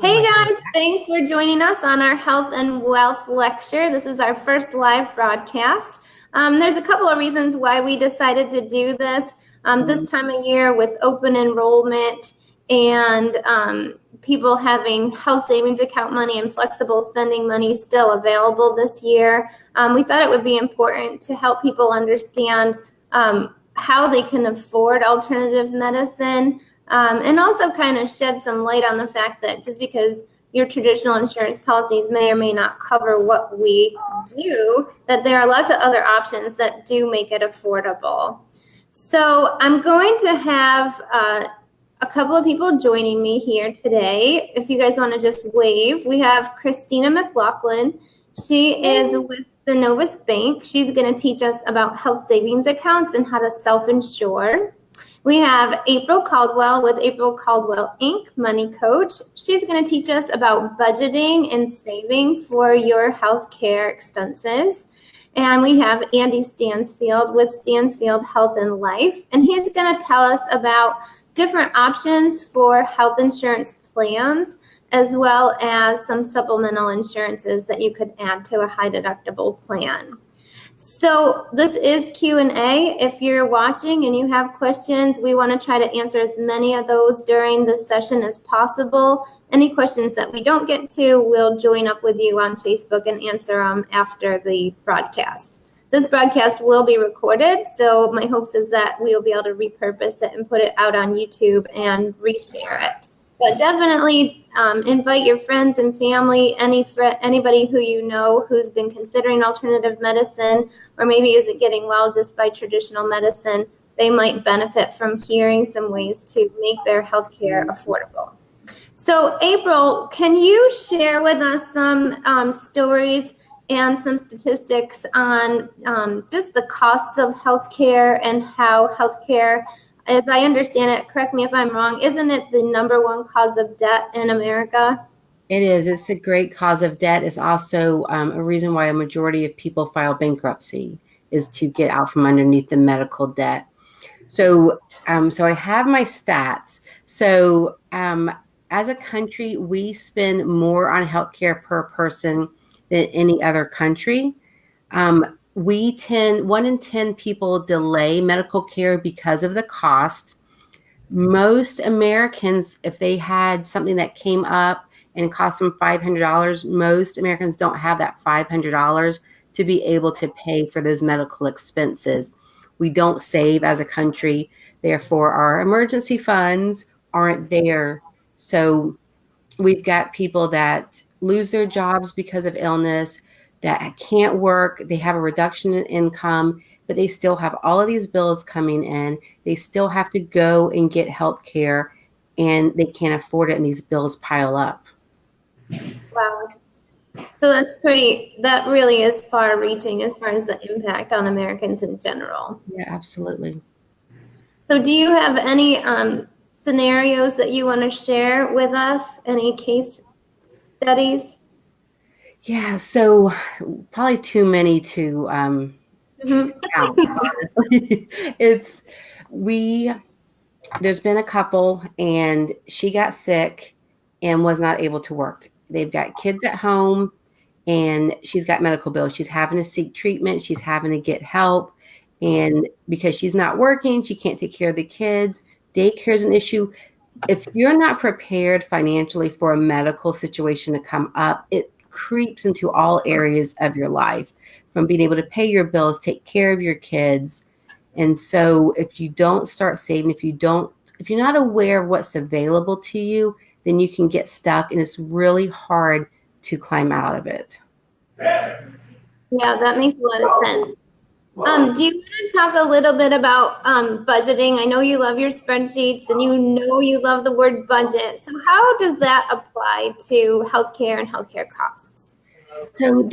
Hey guys, thanks for joining us on our Health and Wealth lecture. This is our first live broadcast. There's a couple of reasons why we decided to do this this time of year with open enrollment and people having health savings account money and flexible spending money still available this year. We thought it would be important to help people understand how they can afford alternative medicine. And also kind of shed some light on the fact that just because your traditional insurance policies may or may not cover what we do, that there are lots of other options that do make it affordable. So I'm going to have a couple of people joining me here today. If you guys want to just wave, we have Christina McLaughlin. She is with the Novus Bank. She's going to teach us about health savings accounts and how to self-insure. We have April Caldwell with April Caldwell Inc., Money Coach. She's going to teach us about budgeting and saving for your healthcare expenses. And we have Andy Stansfield with Stansfield Health and Life. And he's going to tell us about different options for health insurance plans, as well as some supplemental insurances that you could add to a high deductible plan. So this is Q&A. If you're watching and you have questions, we want to try to answer as many of those during this session as possible. Any questions that we don't get to, we'll join up with you on Facebook and answer them after the broadcast. This broadcast will be recorded, so my hopes is that we will be able to repurpose it and put it out on YouTube and reshare it. But definitely invite your friends and family, anybody who you know who's been considering alternative medicine or maybe isn't getting well just by traditional medicine. They might benefit from hearing some ways to make their healthcare affordable. So April, can you share with us some stories and some statistics on just the costs of healthcare and how healthcare, as I understand it, correct me if I'm wrong, isn't it the number one cause of debt in America? It is. It's a great cause of debt. It's also a reason why a majority of people file bankruptcy is to get out from underneath the medical debt. So I have my stats. So as a country, we spend more on healthcare per person than any other country. 1 in 10 people delay medical care because of the cost. Most Americans, if they had something that came up and cost them $500, most Americans don't have that $500 to be able to pay for those medical expenses. We don't save as a country. Therefore, our emergency funds aren't there. So we've got people that lose their jobs because of illness, that can't work, they have a reduction in income, but they still have all of these bills coming in. They still have to go and get health care, and they can't afford it, and these bills pile up. Wow. So that really is far reaching as far as the impact on Americans in general. Yeah, absolutely. So do you have any scenarios that you want to share with us? Any case studies? Yeah, so probably too many to count. Honestly. There's been a couple, and she got sick and was not able to work. They've got kids at home, and she's got medical bills. She's having to seek treatment. She's having to get help. And because she's not working, she can't take care of the kids. Daycare is an issue. If you're not prepared financially for a medical situation to come up, it creeps into all areas of your life, from being able to pay your bills, take care of your kids. And so if you don't start saving, if you're not aware of what's available to you, then you can get stuck, and it's really hard to climb out of it. Yeah, that makes a lot of sense. Do you want to talk a little bit about budgeting? I know you love your spreadsheets and you know you love the word budget. So how does that apply to healthcare and healthcare costs? So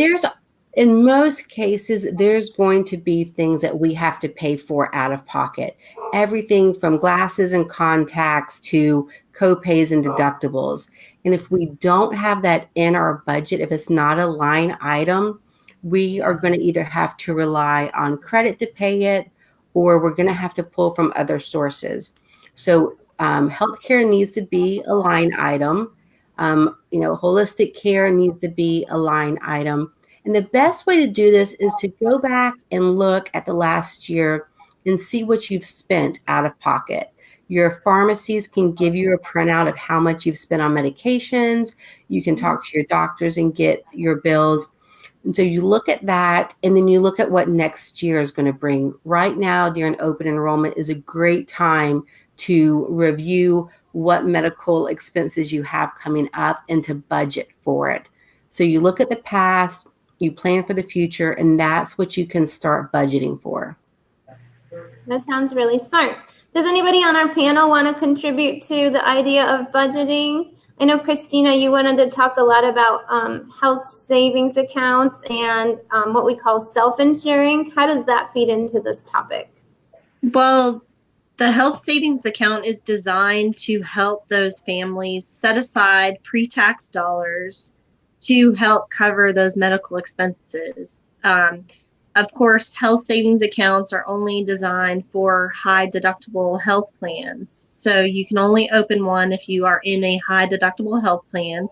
in most cases, there's going to be things that we have to pay for out of pocket. Everything from glasses and contacts to co-pays and deductibles. And if we don't have that in our budget, if it's not a line item, we are going to either have to rely on credit to pay it, or we're going to have to pull from other sources. So healthcare needs to be a line item. Holistic care needs to be a line item. And the best way to do this is to go back and look at the last year and see what you've spent out of pocket. Your pharmacies can give you a printout of how much you've spent on medications. You can talk to your doctors and get your bills. And so you look at that, and then you look at what next year is going to bring. Right now, during open enrollment is a great time to review what medical expenses you have coming up and to budget for it. So you look at the past, you plan for the future, and that's what you can start budgeting for. That sounds really smart. Does anybody on our panel want to contribute to the idea of budgeting? I know, Christina, you wanted to talk a lot about health savings accounts and what we call self-insuring. How does that feed into this topic? Well, the health savings account is designed to help those families set aside pre-tax dollars to help cover those medical expenses. Of course, health savings accounts are only designed for high deductible health plans. So you can only open one if you are in a high deductible health plan,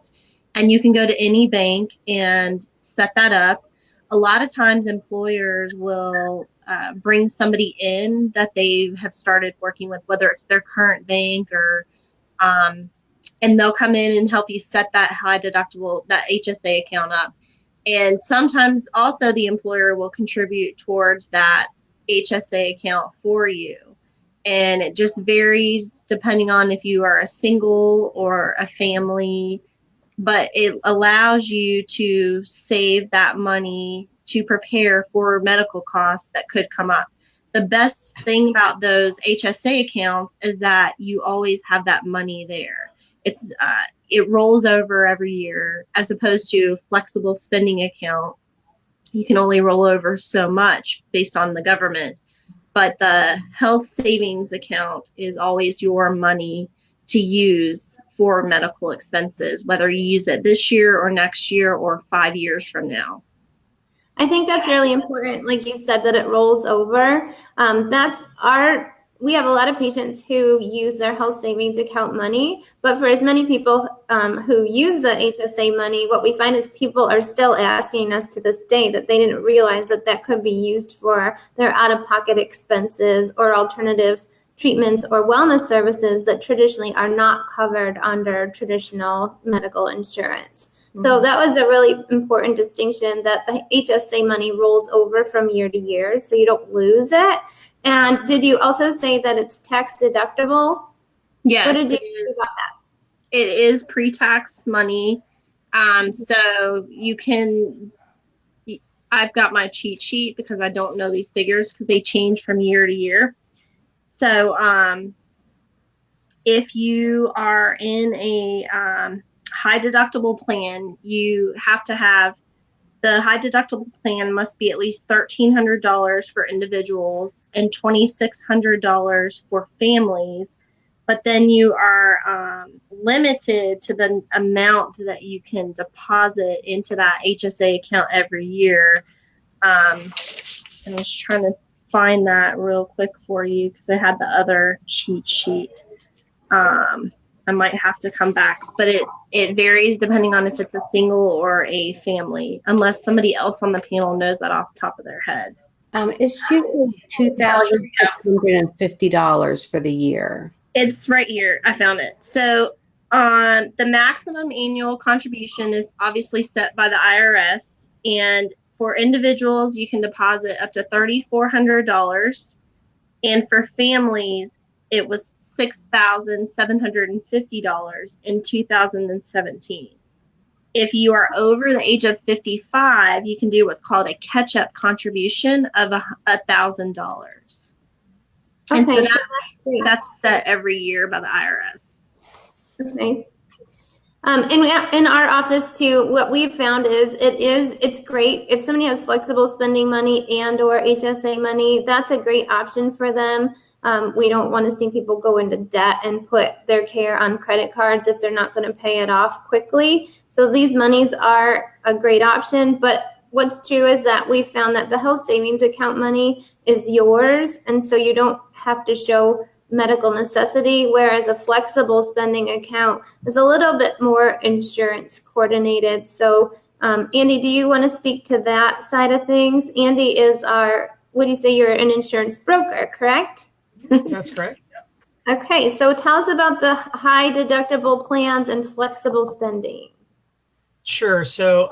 and you can go to any bank and set that up. A lot of times employers will bring somebody in that they have started working with, whether it's their current bank or, and they'll come in and help you set that high deductible, that HSA account up. And sometimes also the employer will contribute towards that HSA account for you. And it just varies depending on if you are a single or a family, but it allows you to save that money to prepare for medical costs that could come up. The best thing about those HSA accounts is that you always have that money there. It rolls over every year, as opposed to a flexible spending account. You can only roll over so much based on the government. But the health savings account is always your money to use for medical expenses, whether you use it this year or next year or 5 years from now. I think that's really important. Like you said, that it rolls over. We have a lot of patients who use their health savings account money, but for as many people who use the HSA money, what we find is people are still asking us to this day that they didn't realize that that could be used for their out-of-pocket expenses or alternative treatments or wellness services that traditionally are not covered under traditional medical insurance. Mm-hmm. So that was a really important distinction, that the HSA money rolls over from year to year, so you don't lose it. And did you also say that it's tax deductible? Yes, what did you say about that? It is pre-tax money. So you can, I've got my cheat sheet because I don't know these figures because they change from year to year. So if you are in a high deductible plan, you have to have, the high deductible plan must be at least $1,300 for individuals and $2,600 for families. But then you are limited to the amount that you can deposit into that HSA account every year. I was trying to find that real quick for you because I had the other cheat sheet. I might have to come back, but it varies depending on if it's a single or a family, unless somebody else on the panel knows that off the top of their head. It's usually $2,650 for the year. It's right here. I found it. So the maximum annual contribution is obviously set by the IRS, and for individuals, you can deposit up to $3,400, and for families, it was $6,750 in 2017. If you are over the age of 55, you can do what's called a catch-up contribution of $1,000. Okay, and so that's set every year by the IRS. Okay. In our office too, what we've found is it's great if somebody has flexible spending money and or HSA money. That's a great option for them. We don't want to see people go into debt and put their care on credit cards if they're not going to pay it off quickly. So these monies are a great option. But what's true is that we found that the health savings account money is yours, and so you don't have to show medical necessity, whereas a flexible spending account is a little bit more insurance coordinated. So, Andy, do you want to speak to that side of things? Andy is what do you say, you're an insurance broker, correct? That's correct. Okay, so tell us about the high deductible plans and flexible spending. Sure. So,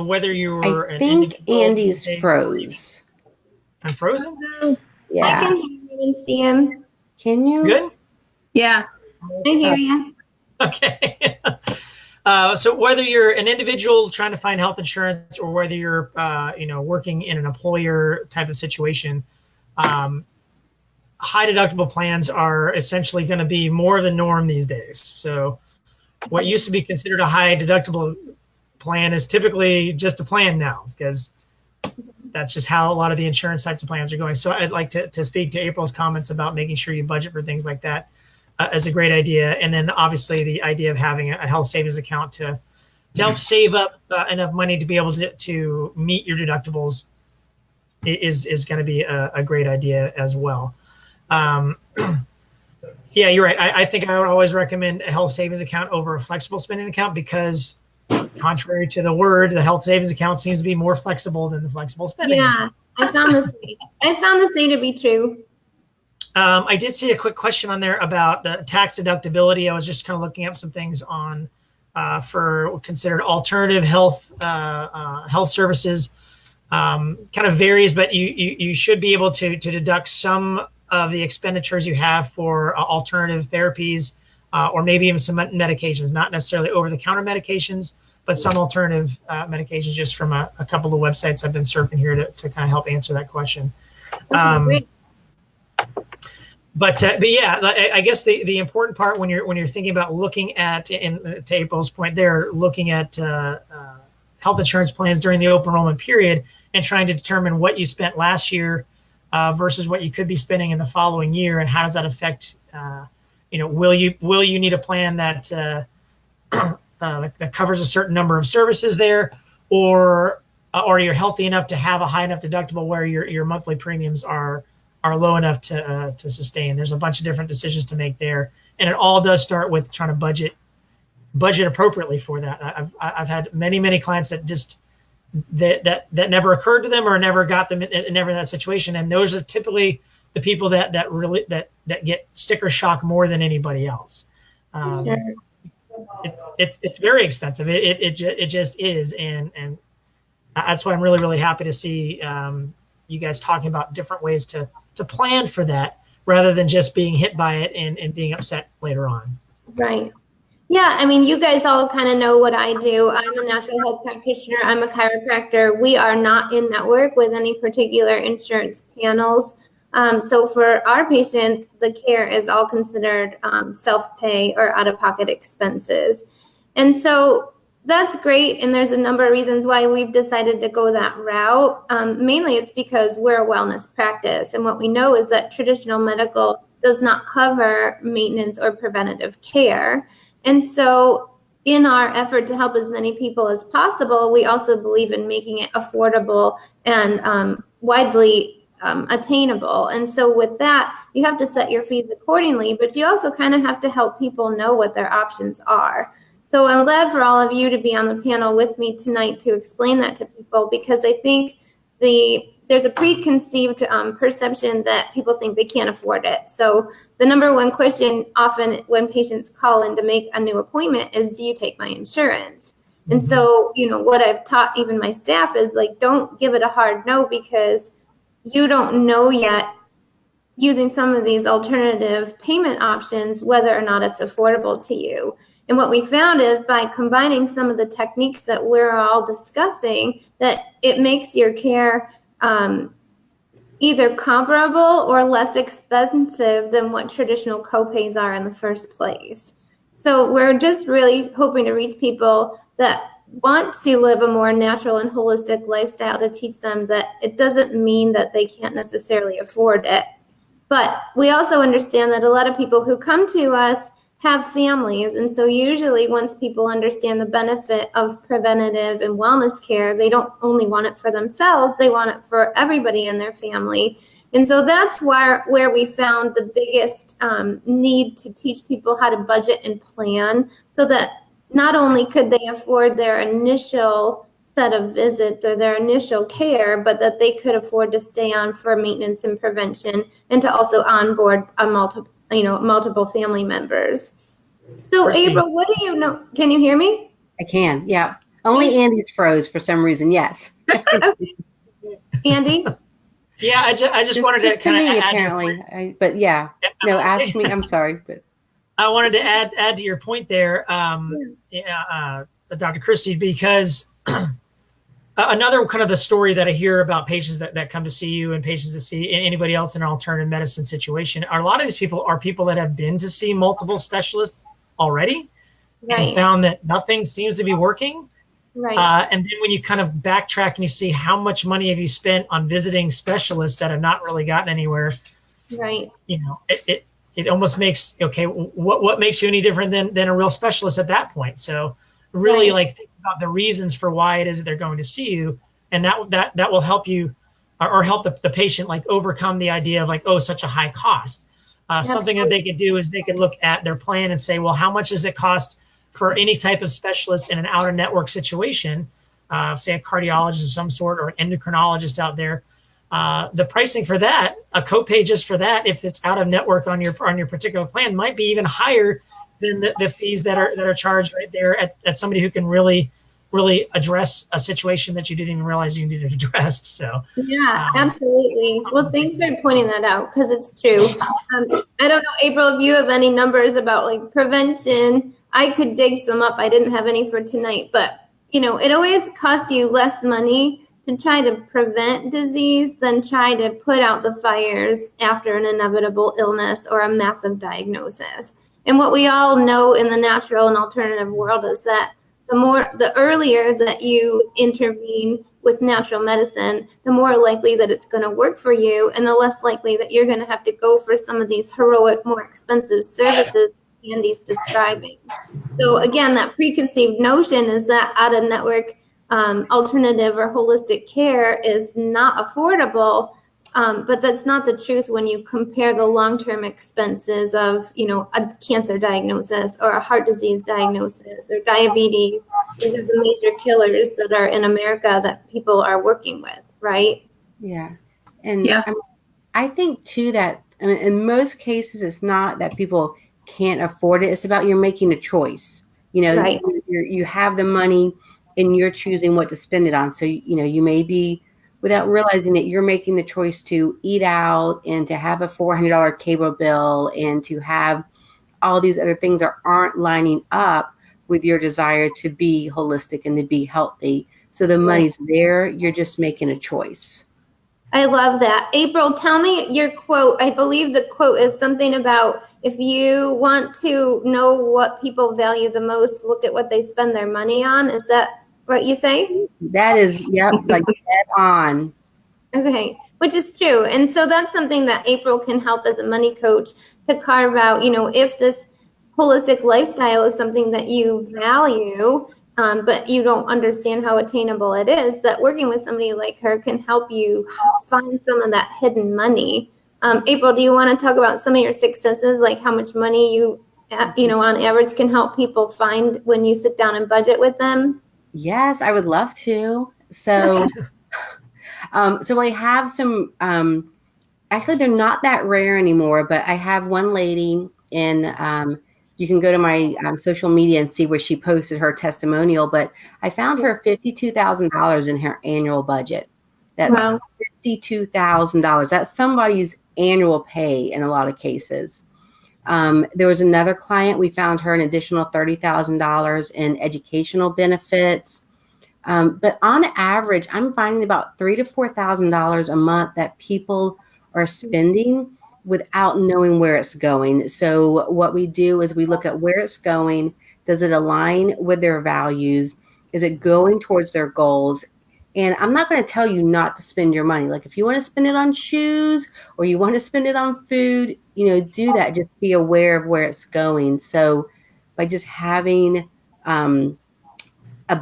whether you're I think Andy's froze. I'm frozen? I Yeah. can hear you and see him. Can you? Good? Yeah. I hear you. Okay. So whether you're an individual trying to find health insurance or whether you're, working in an employer type of situation, high deductible plans are essentially going to be more of the norm these days. So what used to be considered a high deductible plan is typically just a plan now, because that's just how a lot of the insurance types of plans are going. So I'd like to speak to April's comments about making sure you budget for things like that as a great idea. And then obviously the idea of having a health savings account to help save up enough money to be able to meet your deductibles is going to be a great idea as well. Yeah, you're right. I think I would always recommend a health savings account over a flexible spending account because, contrary to the word, the health savings account seems to be more flexible than the flexible spending account. I found the same to be true. I did see a quick question on there about the tax deductibility. I was just kind of looking up some things on for considered alternative health services. Kind of varies, but you should be able to deduct some of the expenditures you have for alternative therapies or maybe even some medications, not necessarily over-the-counter medications, but some alternative medications just from a couple of websites I've been surfing here to kind of help answer that question. Great. But yeah, I guess the important part when you're thinking about looking at, and to April's point there, looking at health insurance plans during the open enrollment period and trying to determine what you spent last year versus what you could be spending in the following year, and how does that affect? Will you need a plan that that covers a certain number of services there, or you're healthy enough to have a high enough deductible where your monthly premiums are low enough to sustain. There's a bunch of different decisions to make there, and it all does start with trying to budget appropriately for that. I've had many clients that just that never occurred to them or never got them never in that situation, and those are typically the people that really get sticker shock more than anybody else. Sure. It's very expensive. It just is, and that's why I'm really happy to see you guys talking about different ways to plan for that rather than just being hit by it and being upset later on. Right. Yeah, I mean, you guys all kind of know what I do. I'm a natural health practitioner. I'm a chiropractor. We are not in network with any particular insurance panels. So for our patients, the care is all considered self-pay or out-of-pocket expenses. And so that's great. And there's a number of reasons why we've decided to go that route. Mainly it's because we're a wellness practice. And what we know is that traditional medical does not cover maintenance or preventative care. And so in our effort to help as many people as possible, we also believe in making it affordable and widely attainable. And so with that, you have to set your fees accordingly, but you also kind of have to help people know what their options are. So I'm glad for all of you to be on the panel with me tonight to explain that to people, because I think there's a preconceived perception that people think they can't afford it. So the number one question often when patients call in to make a new appointment is, do you take my insurance? And so, what I've taught even my staff is don't give it a hard no, because you don't know yet, using some of these alternative payment options, whether or not it's affordable to you. And what we found is by combining some of the techniques that we're all discussing, that it makes your care either comparable or less expensive than what traditional copays are in the first place. So we're just really hoping to reach people that want to live a more natural and holistic lifestyle, to teach them that it doesn't mean that they can't necessarily afford it. But we also understand that a lot of people who come to us have families. And so usually once people understand the benefit of preventative and wellness care, they don't only want it for themselves, they want it for everybody in their family. And so that's where we found the biggest need to teach people how to budget and plan, so that not only could they afford their initial set of visits or their initial care, but that they could afford to stay on for maintenance and prevention, and to also onboard multiple family members. So Christine. April, what do you know? Can you hear me? I can, yeah. Only Andy's froze for some reason. Yes. Okay. Andy? Yeah, I just wanted just to to kind me of add. apparently. But yeah, no, ask me. I'm sorry, but I wanted to add to your point there, Dr. Christie, because another kind of the story that I hear about patients that come to see you and patients that see anybody else in an alternative medicine situation are a lot of these people are people that have been to see multiple specialists already and found that nothing seems to be working. Right. And then when you kind of backtrack and you see how much money have you spent on visiting specialists that have not really gotten anywhere, Right. It almost makes, okay, what makes you any different than a real specialist at that point? So really think about the reasons for why it is that they're going to see you, and that will help you or help the patient overcome the idea of such a high cost. Something that they could do is they could look at their plan and say, well, how much does it cost for any type of specialist in an out-of-network situation, say a cardiologist of some sort or an endocrinologist out there. The pricing for that, a copay just for that, if it's out-of-network on your particular plan, might be even higher than the fees that are charged right there at somebody who can really address a situation that you didn't even realize you needed addressed. So yeah, absolutely. Well, thanks for pointing that out, because it's true. I don't know, April, if you have any numbers about prevention. I could dig some up. I didn't have any for tonight, but it always costs you less money to try to prevent disease than try to put out the fires after an inevitable illness or a massive diagnosis. And what we all know in the natural and alternative world is that the earlier that you intervene with natural medicine, the more likely that it's going to work for you, and the less likely that you're going to have to go for some of these heroic, more expensive services Andy's describing. So again, that preconceived notion is that out-of-network alternative or holistic care is not affordable, but that's not the truth when you compare the long-term expenses of, a cancer diagnosis or a heart disease diagnosis or diabetes. These are the major killers that are in America that people are working with, right? yeah. And I think too that, in most cases, it's not that people can't afford it. It's about you're making a choice. You have the money and you're choosing what to spend it on. So, you may be, without realizing that, you're making the choice to eat out and to have a $400 cable bill and to have all these other things that aren't lining up with your desire to be holistic and to be healthy. So the money's there. You're just making a choice. I love that. April, tell me your quote. I believe the quote is something about, if you want to know what people value the most, look at what they spend their money on. Is that what you say? That is, dead on. Okay, which is true. And so that's something that April can help as a money coach to carve out, if this holistic lifestyle is something that you value, but you don't understand how attainable it is, that working with somebody like her can help you find some of that hidden money. April, do you want to talk about some of your successes, like how much money you on average can help people find when you sit down and budget with them? Yes, I would love to. So, so I have some, actually they're not that rare anymore, but I have one lady you can go to my social media and see where she posted her testimonial, but I found her $52,000 in her annual budget. That's wow. $52,000. That's somebody's annual pay in a lot of cases. There was another client, we found her an additional $30,000 in educational benefits. But on average, I'm finding about $3,000 to $4,000 a month that people are spending without knowing where it's going. So what we do is we look at where it's going. Does it align with their values? Is it going towards their goals? And I'm not going to tell you not to spend your money. Like if you want to spend it on shoes or you want to spend it on food, do that. Just be aware of where it's going. So by just having a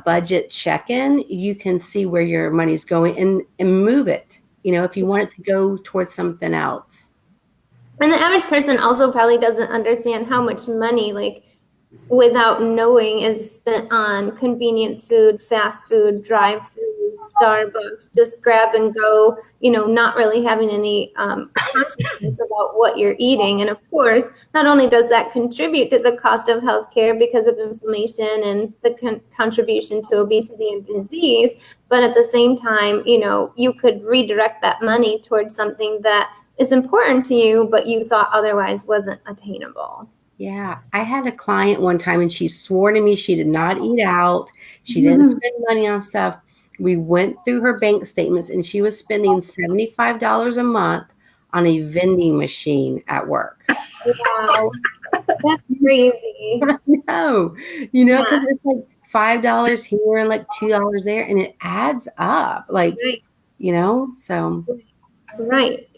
budget check-in, you can see where your money's going and move it. if you want it to go towards something else. And the average person also probably doesn't understand how much money, like, without knowing, is spent on convenience food, fast food, drive-throughs, Starbucks, just grab and go, not really having any consciousness about what you're eating. And of course, not only does that contribute to the cost of healthcare because of inflammation and the contribution to obesity and disease, but at the same time, you could redirect that money towards something that is important to you, but you thought otherwise wasn't attainable. Yeah, I had a client one time and she swore to me she did not eat out. She didn't spend money on stuff. We went through her bank statements and she was spending $75 a month on a vending machine at work. Wow, that's crazy. No, because it's like $5 here and like $2 there, and it adds up. Like, Right. So. Right.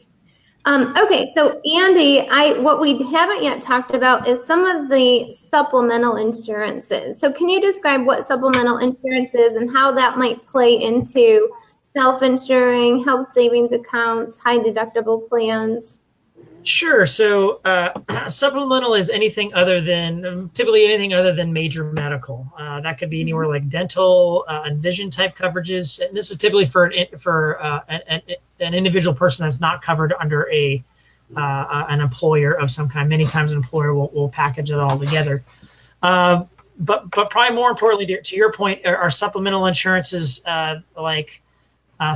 Okay, so Andy, what we haven't yet talked about is some of the supplemental insurances. So can you describe what supplemental insurance is and how that might play into self-insuring, health savings accounts, high deductible plans? Sure. So supplemental is anything other than typically anything other than major medical. That could be anywhere like dental and vision type coverages. And this is typically for an individual person that's not covered under an employer of some kind. Many times an employer will package it all together. But probably more importantly, to your point, are supplemental insurances like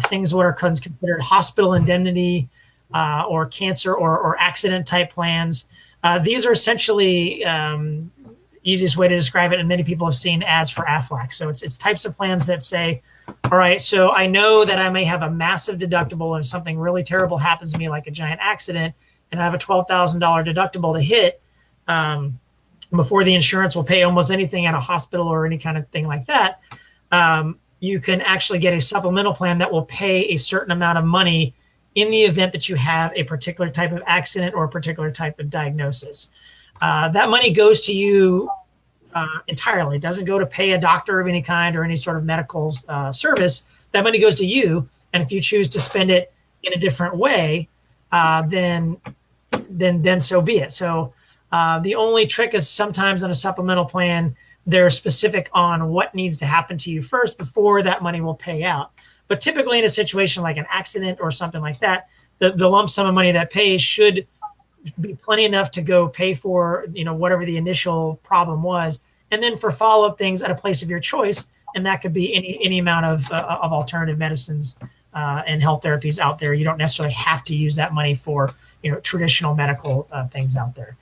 things what are considered hospital indemnity, or cancer or accident type plans. These are essentially easiest way to describe it, and many people have seen ads for Aflac. So it's types of plans that say, all right, so I know that I may have a massive deductible and something really terrible happens to me, like a giant accident, and I have a $12,000 deductible to hit before the insurance will pay almost anything at a hospital or any kind of thing like that. You can actually get a supplemental plan that will pay a certain amount of money in the event that you have a particular type of accident or a particular type of diagnosis. That money goes to you entirely. It doesn't go to pay a doctor of any kind or any sort of medical service. That money goes to you. And if you choose to spend it in a different way, then so be it. So the only trick is sometimes on a supplemental plan, they're specific on what needs to happen to you first before that money will pay out. But typically in a situation like an accident or something like that, the lump sum of money that pays should be plenty enough to go pay for, whatever the initial problem was. And then for follow-up things at a place of your choice. And that could be any amount of alternative medicines and health therapies out there. You don't necessarily have to use that money for, traditional medical things out there.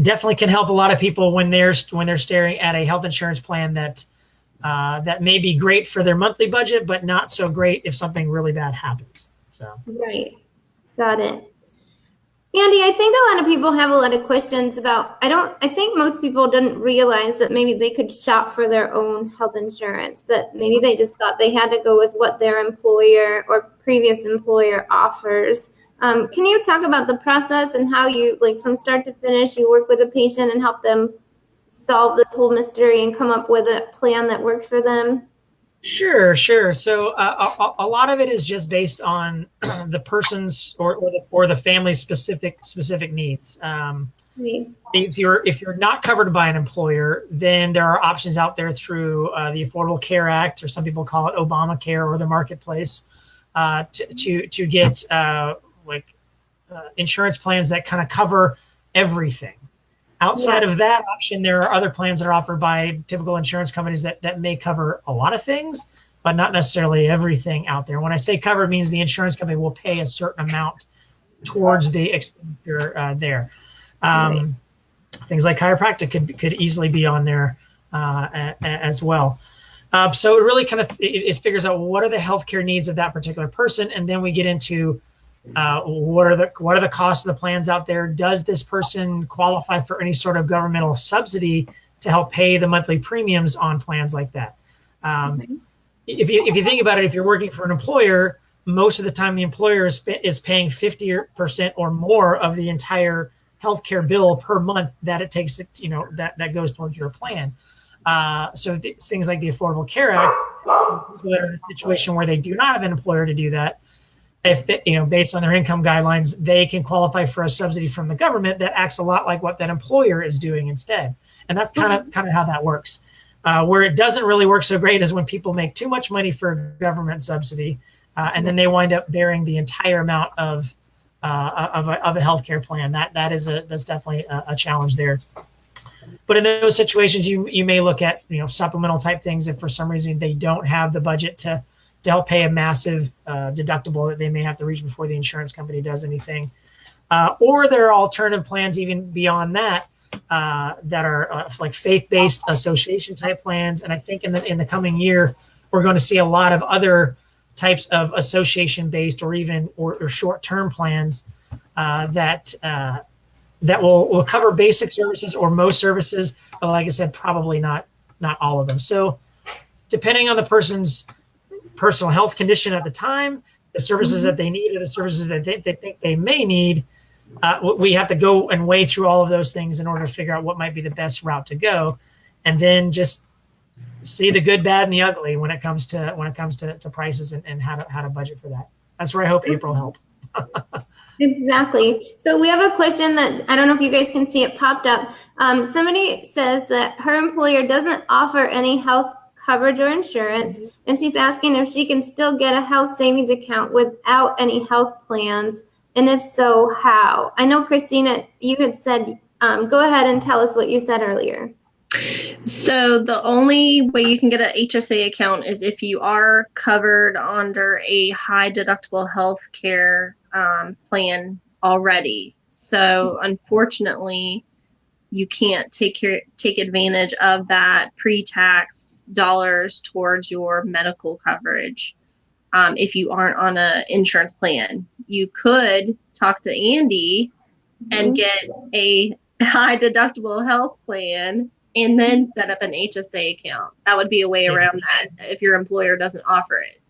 Definitely can help a lot of people when they're staring at a health insurance plan that may be great for their monthly budget, but not so great if something really bad happens. So Right. Got it. Andy, I think a lot of people have a lot of questions about, I think most people didn't realize that maybe they could shop for their own health insurance, that maybe they just thought they had to go with what their employer or previous employer offers. Can you talk about the process and how you, like, from start to finish, you work with a patient and help them solve this whole mystery and come up with a plan that works for them? Sure. So a lot of it is just based on the person's or the family's specific needs. Right. If you're not covered by an employer, then there are options out there through the Affordable Care Act, or some people call it Obamacare, or the marketplace, to get insurance plans that kind of cover everything. Outside of that option, there are other plans that are offered by typical insurance companies that may cover a lot of things, but not necessarily everything out there. When I say cover, it means the insurance company will pay a certain amount towards the expenditure there. Things like chiropractic could easily be on there as well. So it really kind of it figures out what are the healthcare needs of that particular person, and then we get into what are the costs of the plans out there? Does this person qualify for any sort of governmental subsidy to help pay the monthly premiums on plans like that? If you think about it, if you're working for an employer, most of the time the employer is paying 50% or more of the entire healthcare bill per month that it takes, that goes towards your plan. Things like the Affordable Care Act, people that are in a situation where they do not have an employer to do that, if they, based on their income guidelines, they can qualify for a subsidy from the government that acts a lot like what that employer is doing instead. And that's kind of how that works. Where it doesn't really work so great is when people make too much money for a government subsidy, and then they wind up bearing the entire amount of a healthcare plan. That's definitely a challenge there. But in those situations, you may look at supplemental type things if for some reason they don't have the budget to help pay a massive deductible that they may have to reach before the insurance company does anything. Or there are alternative plans even beyond that that are like faith-based association type plans. And I think in the coming year, we're going to see a lot of other types of association-based or short-term plans that will cover basic services or most services, but like I said, probably not all of them. So depending on the person's personal health condition at the time, the services that they need, or the services that they think they may need, we have to go and weigh through all of those things in order to figure out what might be the best route to go, and then just see the good, bad, and the ugly when it comes to prices and how to budget for that. That's where I hope April helps. Exactly. So we have a question that I don't know if you guys can see, it popped up. Somebody says that her employer doesn't offer any health coverage or insurance, and she's asking if she can still get a health savings account without any health plans, and if so, how? I know, Christina, you had said, go ahead and tell us what you said earlier. So the only way you can get an HSA account is if you are covered under a high deductible health care plan already. So unfortunately, you can't take advantage of that pre-tax dollars towards your medical coverage if you aren't on an insurance plan. You could talk to Andy and get a high deductible health plan and then set up an HSA account. That would be a way around that if your employer doesn't offer it.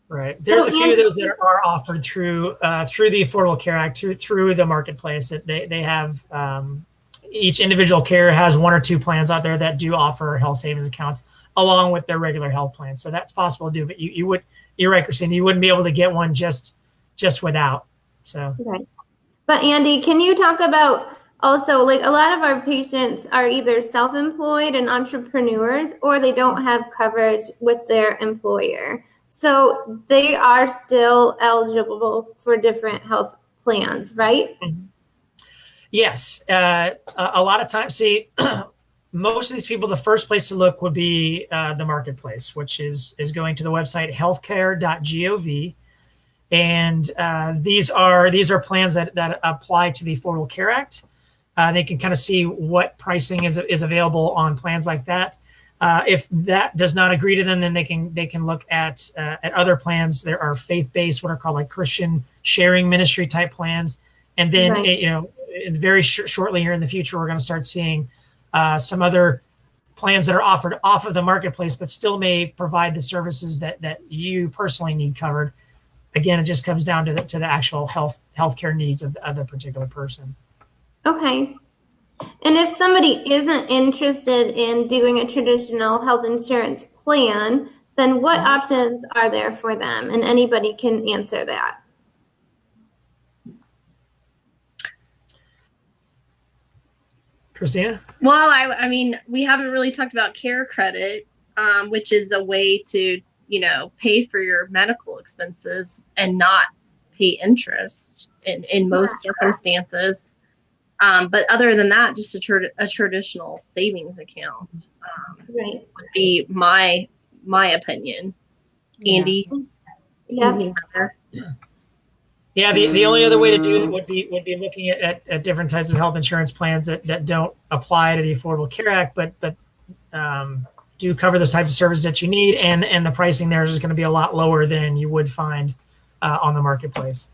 Right. There's a few of those that are offered through the Affordable Care Act, through the marketplace. That they have each individual carrier has one or two plans out there that do offer health savings accounts along with their regular health plans. So that's possible to do, but you're right, Christine, you wouldn't be able to get one just without. So. Right. But Andy, can you talk about also, like, a lot of our patients are either self-employed and entrepreneurs, or they don't have coverage with their employer. So they are still eligible for different health plans, right? Mm-hmm. Yes. A lot of times, see, most of these people, the first place to look would be the marketplace, which is going to the website healthcare.gov. And these are plans that apply to the Affordable Care Act. They can kind of see what pricing is available on plans like that. If that does not agree to them, then they can look at other plans. There are faith-based, what are called like Christian sharing ministry type plans. And then, very shortly here in the future, we're going to start seeing some other plans that are offered off of the marketplace, but still may provide the services that you personally need covered. Again, it just comes down to the actual healthcare needs of the particular person. Okay. And if somebody isn't interested in doing a traditional health insurance plan, then what options are there for them? And anybody can answer that. Christina? Well, I mean, we haven't really talked about care credit, which is a way to, pay for your medical expenses and not pay interest in most circumstances. But other than that, just a traditional savings account would be my opinion. Andy? Yeah. Yeah, the only other way to do it would be looking at different types of health insurance plans that don't apply to the Affordable Care Act, but do cover those types of services that you need, and the pricing there is just going to be a lot lower than you would find on the marketplace.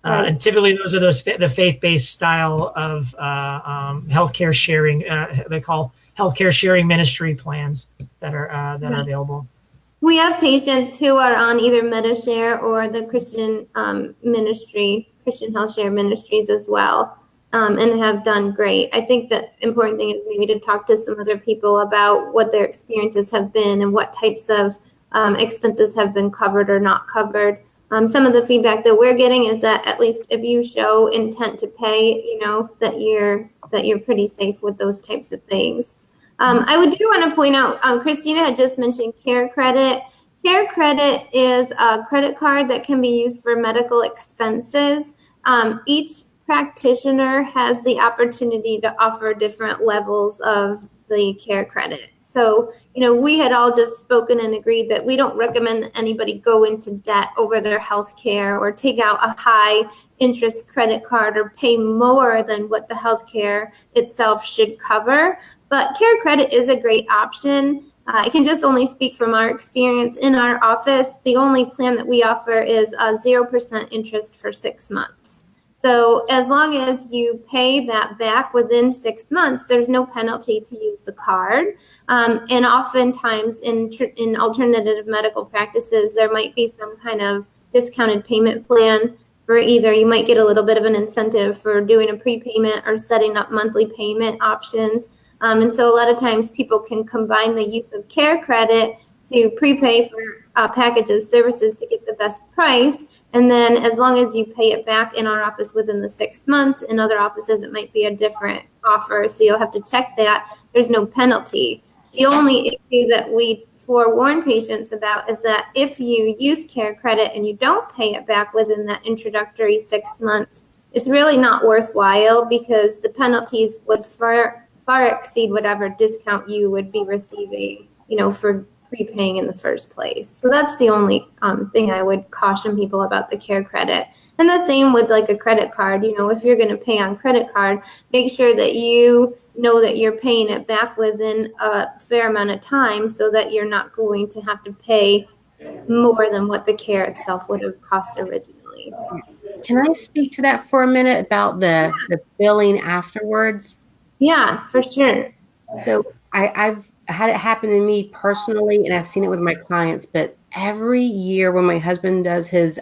And typically those are the faith-based style of healthcare sharing. They call healthcare sharing ministry plans that are available. We have patients who are on either MediShare or the Christian Christian Health Share Ministries as well. and have done great. I think the important thing is maybe to talk to some other people about what their experiences have been and what types of expenses have been covered or not covered. Some of the feedback that we're getting is that at least if you show intent to pay, that you're pretty safe with those types of things. I do want to point out, Christina had just mentioned Care Credit. Care Credit is a credit card that can be used for medical expenses. Each practitioner has the opportunity to offer different levels of the Care Credit. So, we had all just spoken and agreed that we don't recommend that anybody go into debt over their health care or take out a high interest credit card or pay more than what the health care itself should cover. But Care Credit is a great option. I can just only speak from our experience in our office. The only plan that we offer is 0% interest for 6 months. So as long as you pay that back within 6 months, there's no penalty to use the card. And oftentimes in alternative medical practices, there might be some kind of discounted payment plan for either you might get a little bit of an incentive for doing a prepayment or setting up monthly payment options. And so a lot of times people can combine the use of Care Credit to prepay for a package of services to get the best price. And then as long as you pay it back in our office within the 6 months, in other offices, it might be a different offer. So you'll have to check that. There's no penalty. The only issue that we forewarn patients about is that if you use Care Credit and you don't pay it back within that introductory 6 months, it's really not worthwhile because the penalties would far exceed whatever discount you would be receiving, for prepaying in the first place. So that's the only thing I would caution people about the Care Credit. And the same with like a credit card. If you're going to pay on credit card, make sure that you know that you're paying it back within a fair amount of time so that you're not going to have to pay more than what the care itself would have cost originally. Can I speak to that for a minute about the billing afterwards? Yeah, for sure. So I've had it happen to me personally, and I've seen it with my clients, but every year when my husband does his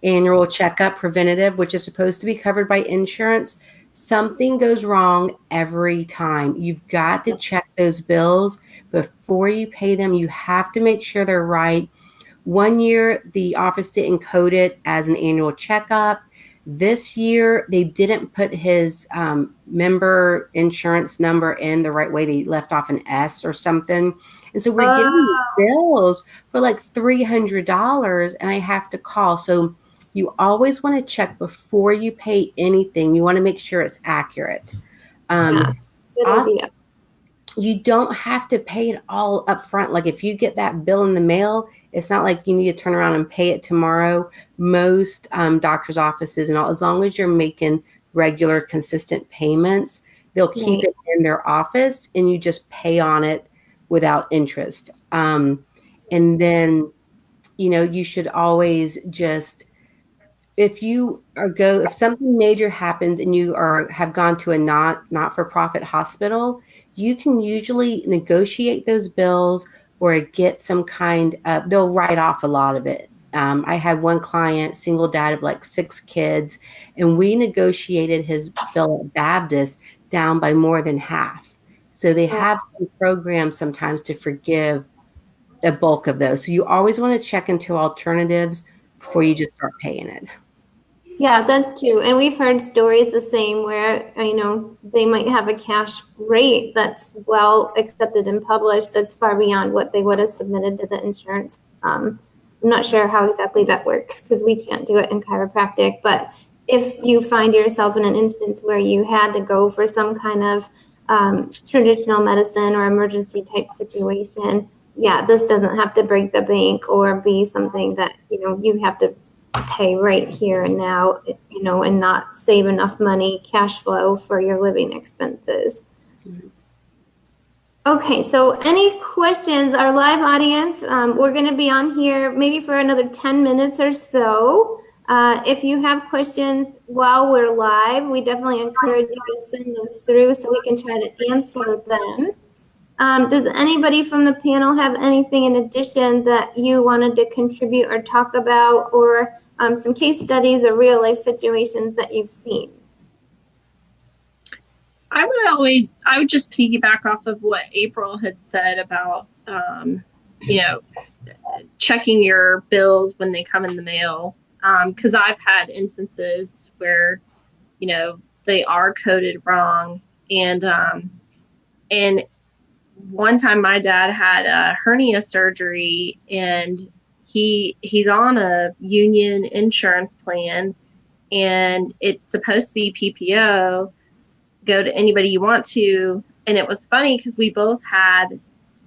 annual checkup preventative, which is supposed to be covered by insurance, something goes wrong every time. You've got to check those bills before you pay them. You have to make sure they're right. One year, the office didn't code it as an annual checkup. This year, they didn't put his member insurance number in the right way. They left off an S or something. And so we're getting bills for like $300, and I have to call. So you always want to check before you pay anything. You want to make sure it's accurate. Good idea. You don't have to pay it all up front. Like if you get that bill in the mail, it's not like you need to turn around and pay it tomorrow. Most doctor's offices and all, as long as you're making regular, consistent payments, they'll keep it in their office and you just pay on it without interest. And then, you should always just, if something major happens and you have gone to a not-for-profit hospital, you can usually negotiate those bills or get some kind of, they'll write off a lot of it. I had one client, single dad of like 6 kids, and we negotiated his bill at Baptist down by more than half. So they have some programs sometimes to forgive the bulk of those. So you always want to check into alternatives before you just start paying it. Yeah, that's true. And we've heard stories the same where, they might have a cash rate that's well accepted and published that's far beyond what they would have submitted to the insurance. I'm not sure how exactly that works because we can't do it in chiropractic. But if you find yourself in an instance where you had to go for some kind of traditional medicine or emergency type situation, this doesn't have to break the bank or be something that, you have to pay right here and now, and not save enough money, cash flow for your living expenses. Okay, so any questions? Our live audience, we're going to be on here maybe for another 10 minutes or so. If you have questions while we're live, we definitely encourage you to send those through so we can try to answer them. Does anybody from the panel have anything in addition that you wanted to contribute or talk about, or some case studies or real life situations that you've seen? I would just piggyback off of what April had said about, you know, checking your bills when they come in the mail. Because I've had instances where, you know, they are coded wrong. And one time my dad had a hernia surgery, and he's on a union insurance plan, and it's supposed to be PPO, go to anybody you want to. And it was funny because we both had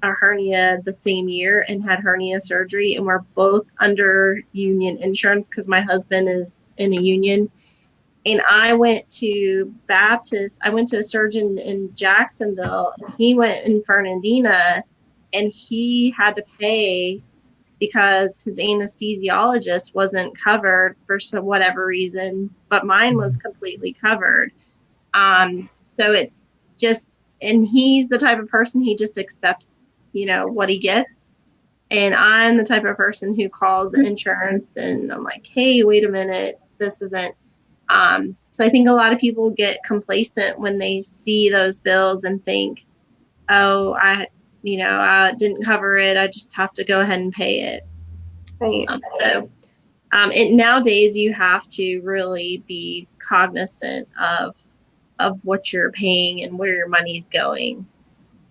a hernia the same year and had hernia surgery, and we're both under union insurance because my husband is in a union. And I went to a surgeon in Jacksonville, and he went in Fernandina, and he had to pay because his anesthesiologist wasn't covered for whatever reason, but mine was completely covered. So it's just, and he's the type of person, he just accepts, you know, what he gets. And I'm the type of person who calls the insurance and I'm like, hey, wait a minute, this isn't. So I think a lot of people get complacent when they see those bills and think, oh, I didn't cover it, I just have to go ahead and pay it. Right. Nowadays you have to really be cognizant of what you're paying and where your money's going.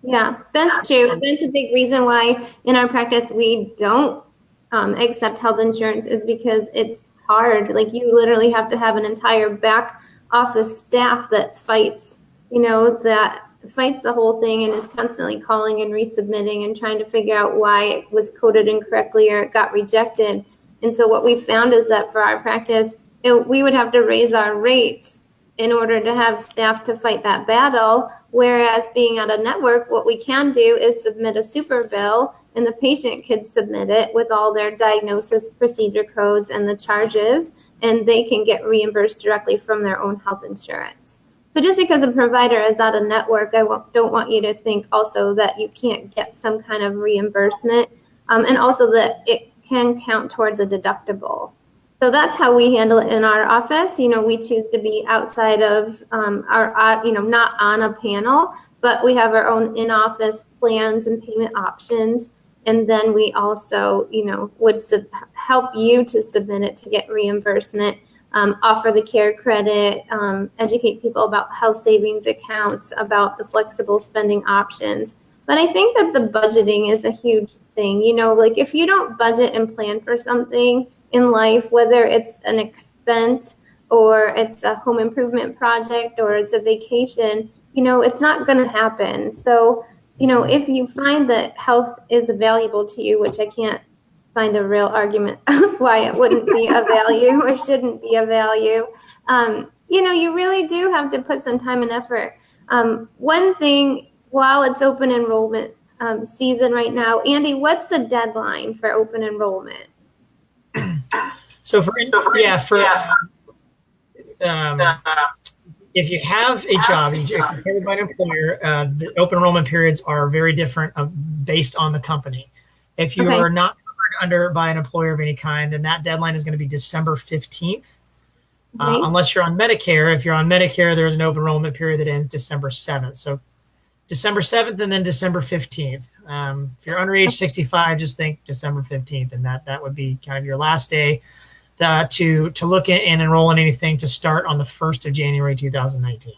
Yeah, that's true. That's a big reason why in our practice we don't accept health insurance, is because it's hard. Like, you literally have to have an entire back office staff that fights the whole thing and is constantly calling and resubmitting and trying to figure out why it was coded incorrectly or it got rejected. And so what we found is that for our practice, we would have to raise our rates in order to have staff to fight that battle. Whereas being at a network, what we can do is submit a super bill, and the patient can submit it with all their diagnosis, procedure codes, and the charges, and they can get reimbursed directly from their own health insurance. So just because a provider is at a network, I don't want you to think also that you can't get some kind of reimbursement, and also that it can count towards a deductible. So that's how we handle it in our office. You know, we choose to be outside of not on a panel, but we have our own in-office plans and payment options. And then we also, would help you to submit it to get reimbursement, offer the care credit, educate people about health savings accounts, about the flexible spending options. But I think that the budgeting is a huge thing. Like, if you don't budget and plan for something in life, whether it's an expense or it's a home improvement project or it's a vacation, it's not going to happen. So, if you find that health is valuable to you, which I can't find a real argument why it wouldn't be a value or shouldn't be a value, you really do have to put some time and effort. One thing, while it's open enrollment season right now, Andy, what's the deadline for open enrollment? So if you have a job, if you're covered by an employer, the open enrollment periods are very different based on the company. If you are not covered by an employer of any kind, then that deadline is going to be December 15th. Unless you're on Medicare. If you're on Medicare, there's an open enrollment period that ends December 7th. So December 7th and then December 15th. If you're under age 65, just think December 15th, and that would be kind of your last day to look at and enroll in anything to start on the 1st of January 2019.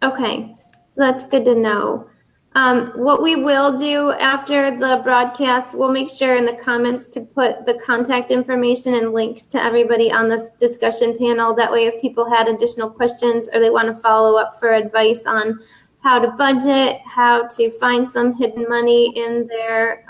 Okay, so that's good to know. What we will do after the broadcast, we'll make sure in the comments to put the contact information and links to everybody on this discussion panel. That way, if people had additional questions or they want to follow up for advice on how to budget, how to find some hidden money in their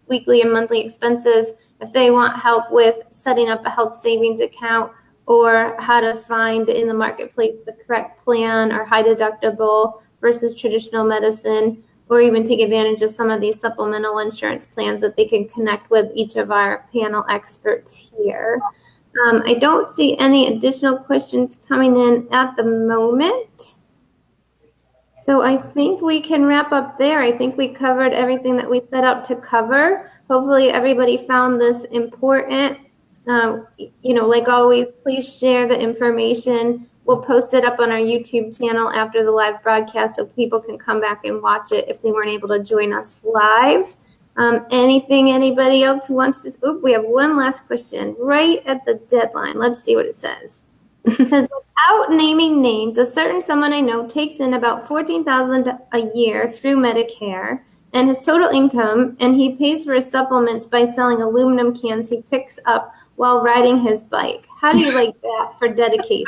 weekly and monthly expenses, if they want help with setting up a health savings account, or how to find in the marketplace the correct plan or high deductible versus traditional medicine, or even take advantage of some of these supplemental insurance plans that they can connect with each of our panel experts here. I don't see any additional questions coming in at the moment. So I think we can wrap up there. I think we covered everything that we set out to cover. Hopefully everybody found this important. Like always, please share the information We'll post it up on our YouTube channel after the live broadcast so people can come back and watch it if they weren't able to join us live. Anything anybody else wants to? Oop, we have one last question right at the deadline. Let's see what it says. It says, without naming names, a certain someone I know takes in about $14,000 a year through Medicare and his total income, and he pays for his supplements by selling aluminum cans he picks up while riding his bike. How do you like that for dedication?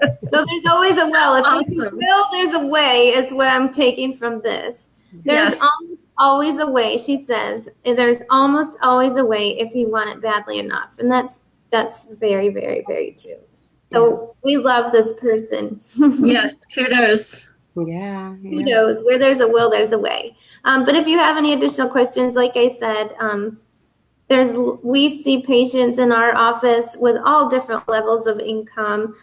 So there's always a well. If you Awesome. will, there's a way is what I'm taking from this. There's Yes. almost always a way, she says. There's almost always a way if you want it badly enough. And that's very, very, very true. So we love this person. Yes, kudos. Yeah. Who knows? Where there's a will, there's a way. But if you have any additional questions, like I said, we see patients in our office with all different levels of income,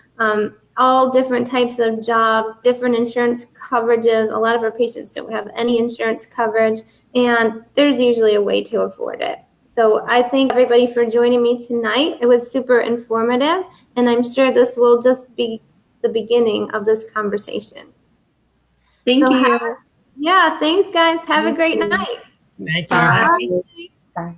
all different types of jobs, different insurance coverages. A lot of our patients don't have any insurance coverage, and there's usually a way to afford it. So I thank everybody for joining me tonight. It was super informative, and I'm sure this will just be the beginning of this conversation. Thank So you. yeah, thanks, guys. Have a Thank great you. night. Thank you. Bye. Bye. Bye.